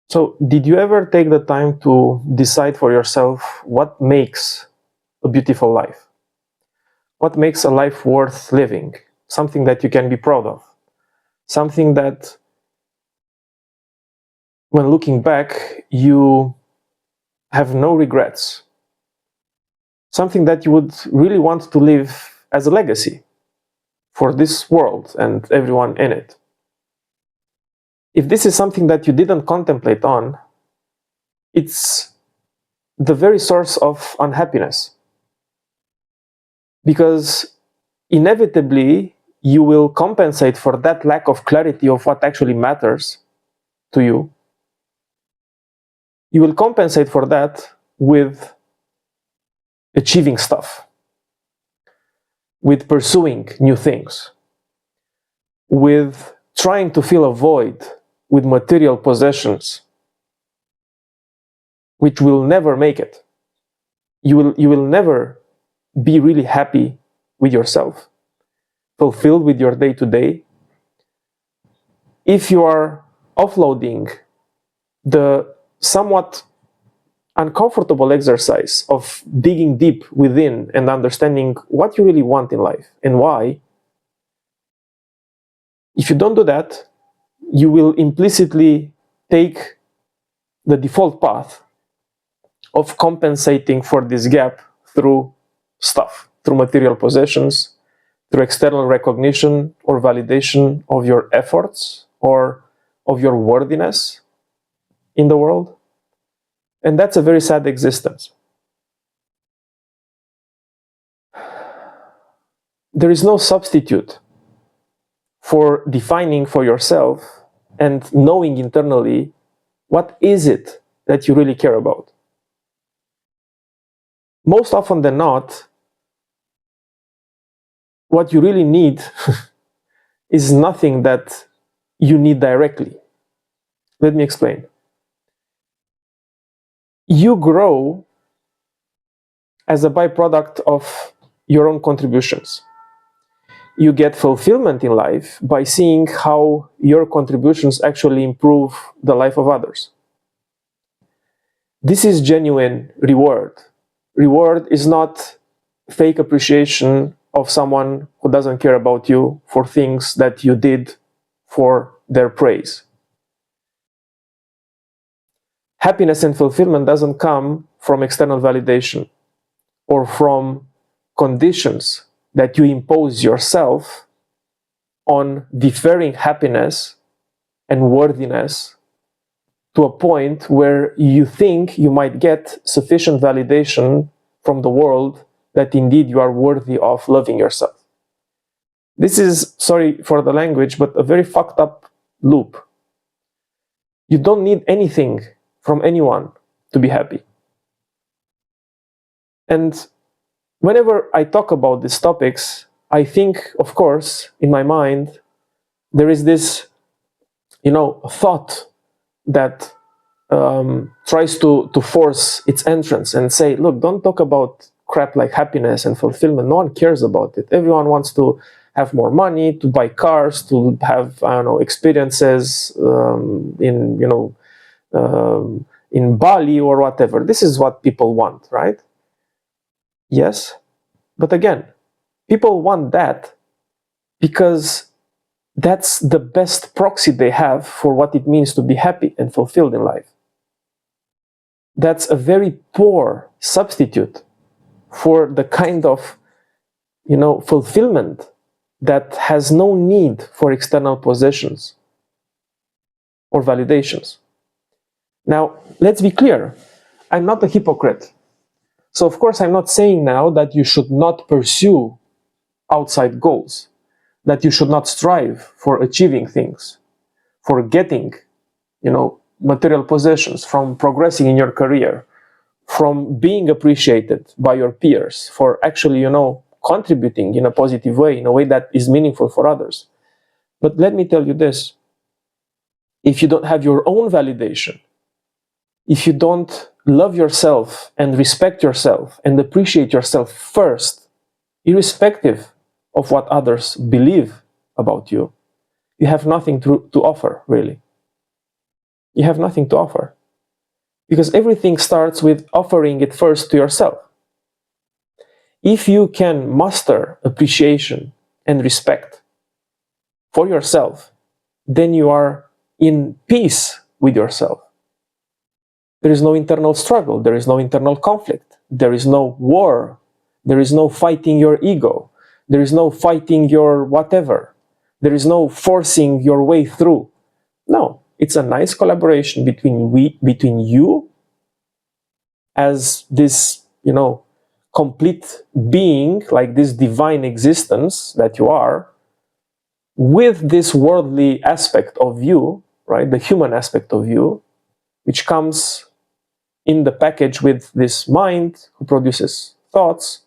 So, did you ever take the time to decide for yourself what makes a beautiful life? What makes a life worth living? Something that you can be proud of. Something that, when looking back, you have no regrets. Something that you would really want to live as a legacy for this world and everyone in it. If this is something that you didn't contemplate on, it's the very source of unhappiness. Because inevitably, you will compensate for that lack of clarity of what actually matters to you. You will compensate for that with achieving stuff, with pursuing new things, with trying to fill a void with material possessions, which will never make it. You will never be really happy with yourself, fulfilled with your day-to-day, if you are offloading the somewhat uncomfortable exercise of digging deep within and understanding what you really want in life and why. If you don't do that, you will implicitly take the default path of compensating for this gap through stuff, through material possessions, through external recognition or validation of your efforts or of your worthiness in the world. And that's a very sad existence. There is no substitute for defining for yourself and knowing internally what is it that you really care about. Most often than not, what you really need is nothing that you need directly. Let me explain. You grow as a byproduct of your own contributions. You get fulfillment in life by seeing how your contributions actually improve the life of others. This is genuine reward. Reward is not fake appreciation of someone who doesn't care about you for things that you did for their praise. Happiness and fulfillment doesn't come from external validation or from conditions that you impose yourself on deferring happiness and worthiness to a point where you think you might get sufficient validation from the world that indeed you are worthy of loving yourself. This is, sorry for the language, but a very fucked up loop. You don't need anything from anyone to be happy. And whenever I talk about these topics, I think, of course, in my mind, there is this, thought that tries to force its entrance and say, look, don't talk about crap like happiness and fulfillment. No one cares about it. Everyone wants to have more money, to buy cars, to have, experiences in Bali or whatever. This is what people want, right? Yes. But again, people want that because that's the best proxy they have for what it means to be happy and fulfilled in life. That's a very poor substitute for the kind of, fulfillment that has no need for external possessions or validations. Now, let's be clear. I'm not a hypocrite. So, of course, I'm not saying now that you should not pursue outside goals, that you should not strive for achieving things, for getting, material possessions, from progressing in your career, from being appreciated by your peers, for actually, contributing in a positive way, in a way that is meaningful for others. But let me tell you this. If you don't have your own validation, if you don't love yourself and respect yourself and appreciate yourself first, irrespective of what others believe about you, you have nothing to offer, really. you have nothing to offer. Because everything starts with offering it first to yourself. If you can muster appreciation and respect for yourself, then you are in peace with yourself. There is no internal struggle, there is no internal conflict, there is no war, there is no fighting your ego, there is no fighting your whatever, there is no forcing your way through. No, it's a nice collaboration between you as this, complete being, like this divine existence that you are, with this worldly aspect of you, right, the human aspect of you, which comes in the package with this mind who produces thoughts,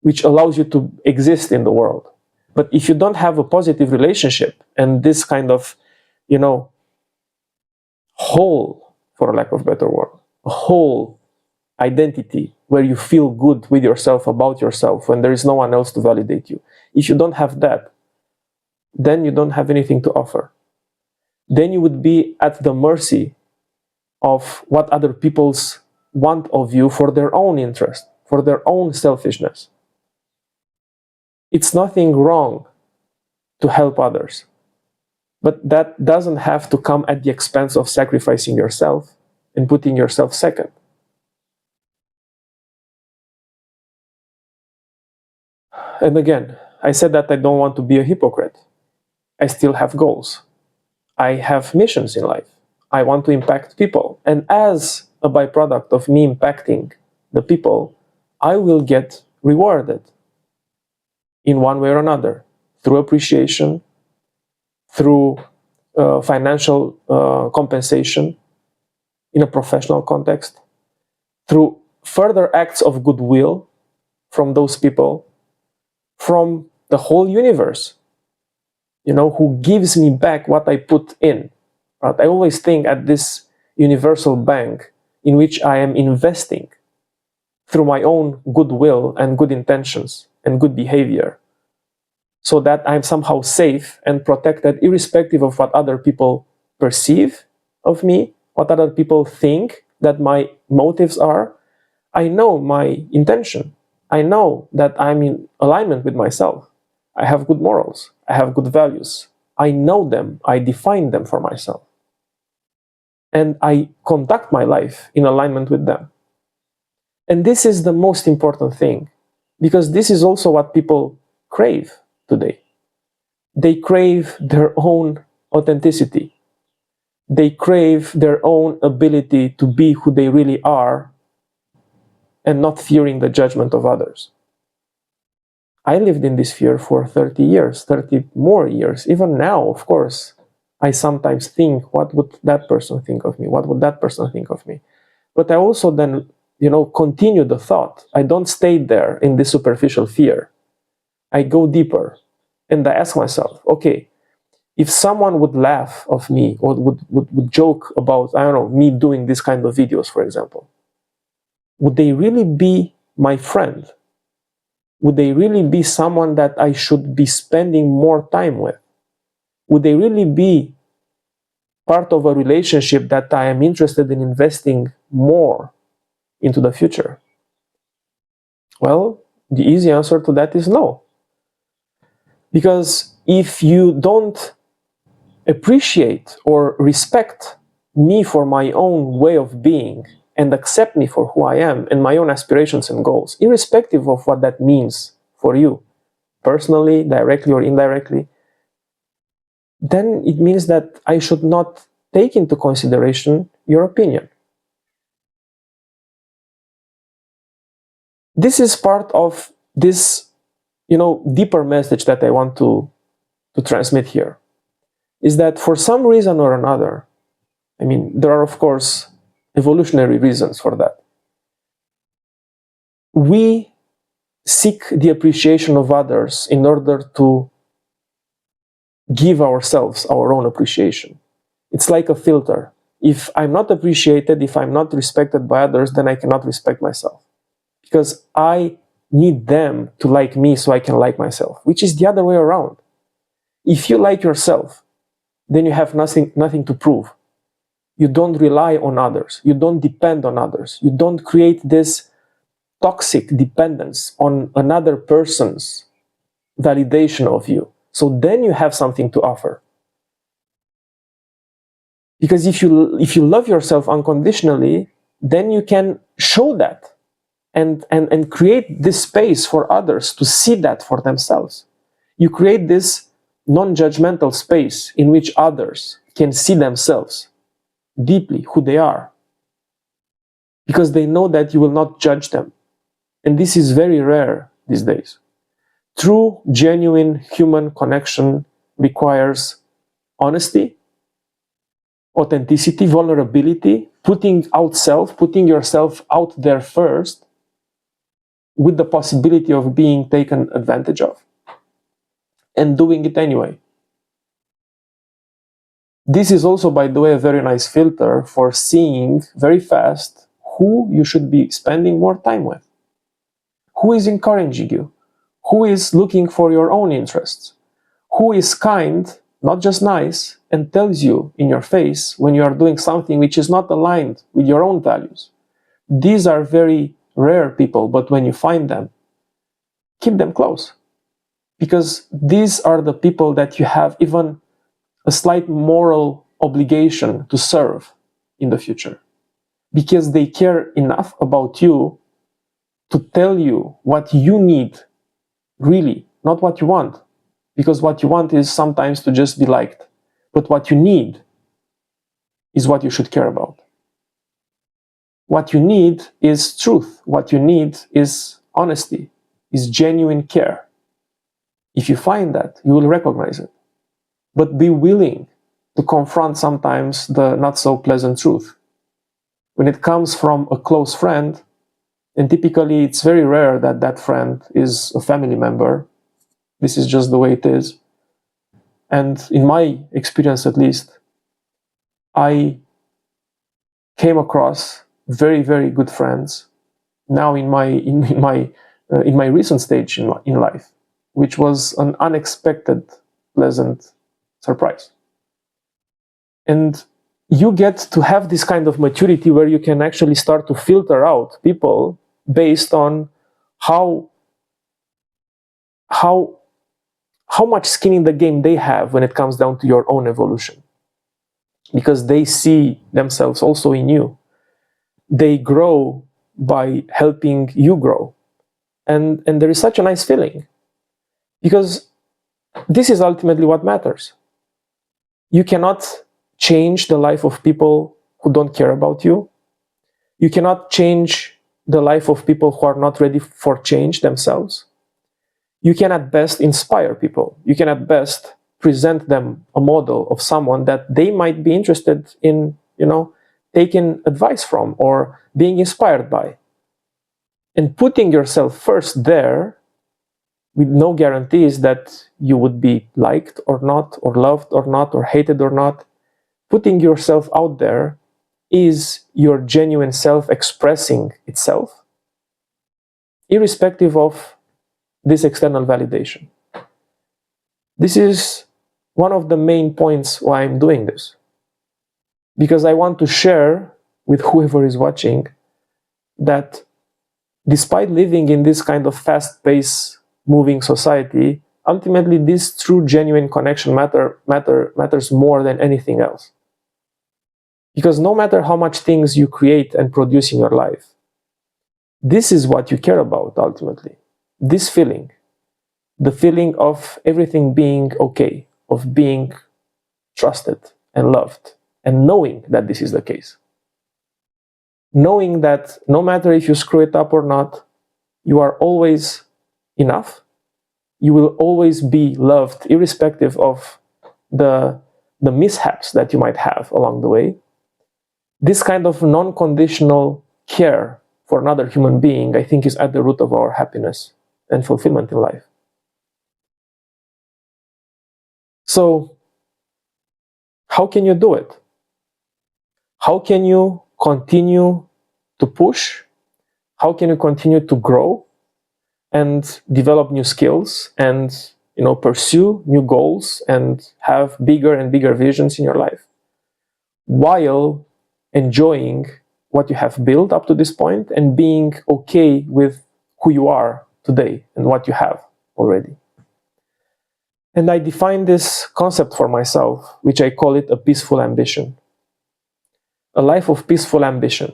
which allows you to exist in the world. But if you don't have a positive relationship and this kind of, whole, for lack of a better word, a whole identity where you feel good with yourself, about yourself, when there is no one else to validate you. If you don't have that, then you don't have anything to offer. Then you would be at the mercy of what other people's want of you for their own interest, for their own selfishness. It's nothing wrong to help others, but that doesn't have to come at the expense of sacrificing yourself and putting yourself second. And again, I said that I don't want to be a hypocrite. I still have goals. I have missions in life. I want to impact people. And as a byproduct of me impacting the people, I will get rewarded in one way or another, through appreciation, through financial compensation in a professional context, through further acts of goodwill from those people, from the whole universe, who gives me back what I put in. Right? I always think at this universal bank in which I am investing through my own goodwill and good intentions and good behavior, so that I'm somehow safe and protected, irrespective of what other people perceive of me, what other people think that my motives are. I know my intention. I know that I'm in alignment with myself. I have good morals. I have good values. I know them. I define them for myself. And I conduct my life in alignment with them. And this is the most important thing, because this is also what people crave today. They crave their own authenticity. They crave their own ability to be who they really are and not fearing the judgment of others. I lived in this fear for 30 years, 30 more years. Even now, of course, I sometimes think, what would that person think of me? What would that person think of me? But I also then, continue the thought. I don't stay there in this superficial fear. I go deeper and I ask myself, okay, if someone would laugh of me or would joke about, me doing this kind of videos, for example, would they really be my friend? Would they really be someone that I should be spending more time with? Would they really be part of a relationship that I am interested in investing more into the future? Well, the easy answer to that is no. Because if you don't appreciate or respect me for my own way of being and accept me for who I am and my own aspirations and goals, irrespective of what that means for you, personally, directly or indirectly, then it means that I should not take into consideration your opinion. This is part of this, deeper message that I want to transmit here, is that for some reason or another, there are, of course, evolutionary reasons for that. We seek the appreciation of others in order to give ourselves our own appreciation. It's like a filter. If I'm not appreciated, if I'm not respected by others, then I cannot respect myself. Because I need them to like me so I can like myself, which is the other way around. If you like yourself, then you have nothing to prove. You don't rely on others. You don't depend on others. You don't create this toxic dependence on another person's validation of you. So then you have something to offer. Because if you love yourself unconditionally, then you can show that and create this space for others to see that for themselves. You create this non-judgmental space in which others can see themselves deeply, who they are, because they know that you will not judge them. And this is very rare these days. True, genuine human connection requires honesty, authenticity, vulnerability, putting yourself out there first, with the possibility of being taken advantage of, and doing it anyway. This is also, by the way, a very nice filter for seeing very fast who you should be spending more time with, who is encouraging you, who is looking for your own interests, who is kind, not just nice, and tells you in your face when you are doing something which is not aligned with your own values. These are very rare people, but when you find them, keep them close, because these are the people that you have even a slight moral obligation to serve in the future, because they care enough about you to tell you what you need, really, not what you want, because what you want is sometimes to just be liked, but what you need is what you should care about. What you need is truth. What you need is honesty, is genuine care. If you find that, you will recognize it. But be willing to confront sometimes the not so pleasant truth. When it comes from a close friend, and typically it's very rare that that friend is a family member, this is just the way it is. And in my experience at least, I came across very, very good friends now in my recent stage in life, which was an unexpected, pleasant surprise. And you get to have this kind of maturity where you can actually start to filter out people based on how much skin in the game they have when it comes down to your own evolution, because they see themselves also in you. They grow by helping you grow, and there is such a nice feeling, because this is ultimately what matters. You cannot change the life of people who don't care about you. You cannot change the life of people who are not ready for change themselves. You can at best inspire people. You can at best present them a model of someone that they might be interested in, taking advice from or being inspired by. And putting yourself first there, with no guarantees that you would be liked or not, or loved or not, or hated or not, putting yourself out there is your genuine self expressing itself, irrespective of this external validation. This is one of the main points why I'm doing this, because I want to share with whoever is watching that despite living in this kind of fast-paced, moving society, ultimately this true, genuine connection matters more than anything else. Because no matter how much things you create and produce in your life, this is what you care about ultimately. This feeling, the feeling of everything being okay, of being trusted and loved, and knowing that this is the case. Knowing that no matter if you screw it up or not, you are always enough. You will always be loved, irrespective of the mishaps that you might have along the way. This kind of non-conditional care for another human being, I think, is at the root of our happiness and fulfillment in life. So, how can you do it? How can you continue to push? How can you continue to grow and develop new skills and pursue new goals and have bigger and bigger visions in your life, while enjoying what you have built up to this point and being okay with who you are today and what you have already. And I define this concept for myself, which I call it a peaceful ambition. A life of peaceful ambition.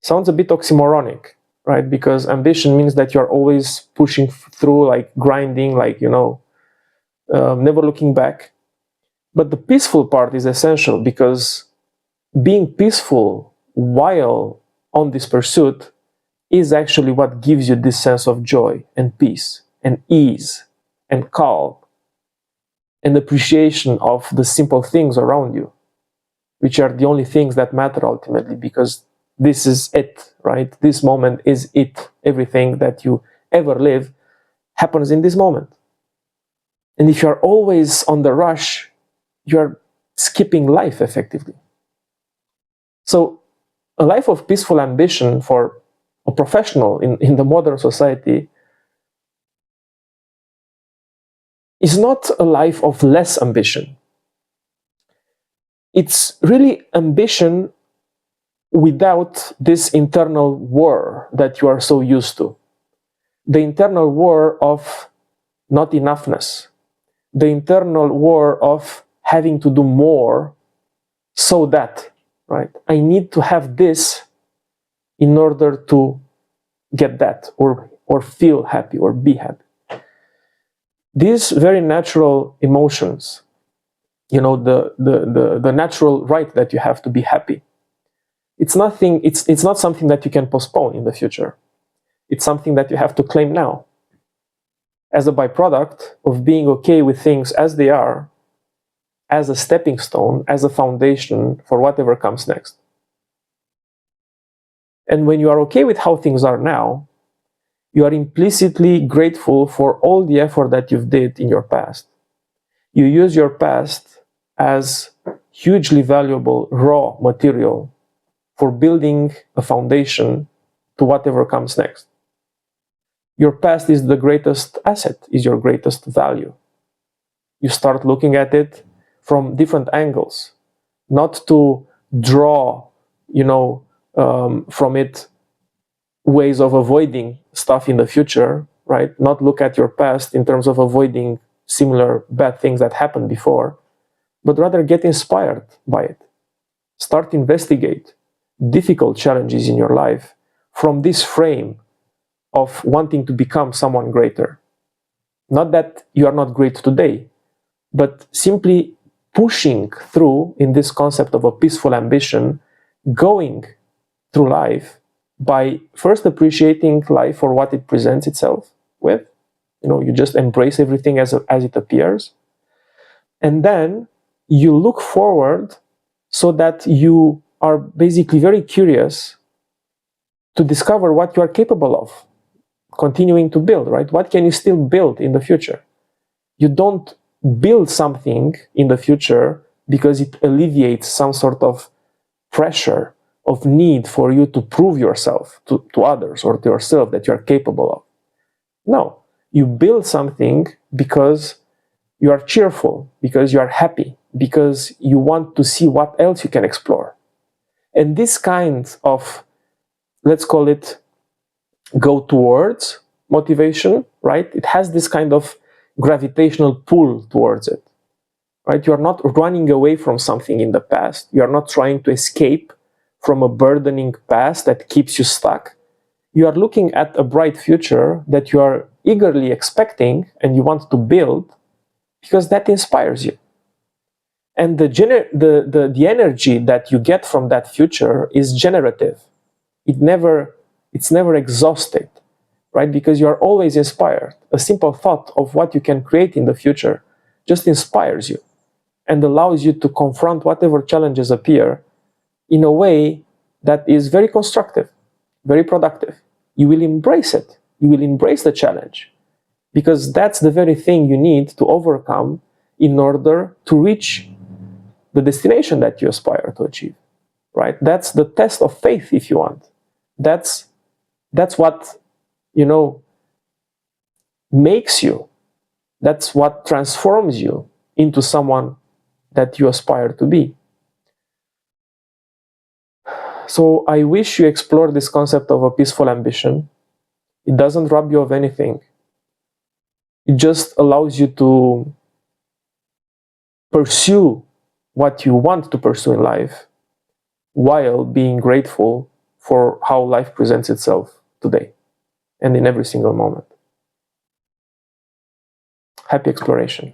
Sounds a bit oxymoronic, right? Because ambition means that you're always pushing through, like grinding, like, never looking back. But the peaceful part is essential, because being peaceful while on this pursuit is actually what gives you this sense of joy and peace and ease and calm and appreciation of the simple things around you, which are the only things that matter ultimately, because this is it, right? This moment is it. Everything that you ever live happens in this moment. And if you're always on the rush, you're skipping life effectively. So a life of peaceful ambition for a professional in the modern society is not a life of less ambition. It's really ambition without this internal war that you are so used to. The internal war of not enoughness. The internal war of having to do more so that, right? I need to have this in order to get that, or feel happy, or be happy. These very natural emotions, the natural right that you have to be happy, it's not something that you can postpone in the future. It's something that you have to claim now, as a byproduct of being okay with things as they are, as a stepping stone, as a foundation for whatever comes next. And when you are okay with how things are now, you are implicitly grateful for all the effort that you've did in your past. You use your past as hugely valuable raw material for building a foundation to whatever comes next. Your past is the greatest asset, is your greatest value. You start looking at it from different angles, not to draw, from it ways of avoiding stuff in the future, right? Not look at your past in terms of avoiding similar bad things that happened before, but rather get inspired by it. Start investigate difficult challenges in your life from this frame of wanting to become someone greater. Not that you are not great today, but simply pushing through in this concept of a peaceful ambition, going through life by first appreciating life for what it presents itself with. You just embrace everything as it appears. And then you look forward so that you are basically very curious to discover what you are capable of continuing to build, right? What can you still build in the future? You don't build something in the future because it alleviates some sort of pressure of need for you to prove yourself to others or to yourself that you are capable of. No, you build something because you are cheerful, because you are happy, because you want to see what else you can explore. And this kind of, let's call it, go towards motivation, right? It has this kind of gravitational pull towards it, right? You are not running away from something in the past. You are not trying to escape from a burdening past that keeps you stuck. You are looking at a bright future that you are eagerly expecting and you want to build because that inspires you. And the energy that you get from that future is generative. It's never exhausted, right? Because you are always inspired. A simple thought of what you can create in the future just inspires you and allows you to confront whatever challenges appear in a way that is very constructive, very productive. You will embrace it. You will embrace the challenge because that's the very thing you need to overcome in order to reach the destination that you aspire to achieve, right? That's the test of faith, if you want. That's what, makes you. That's what transforms you into someone that you aspire to be. So I wish you explore this concept of a peaceful ambition. It doesn't rob you of anything. It just allows you to pursue what you want to pursue in life while being grateful for how life presents itself today and in every single moment. Happy exploration.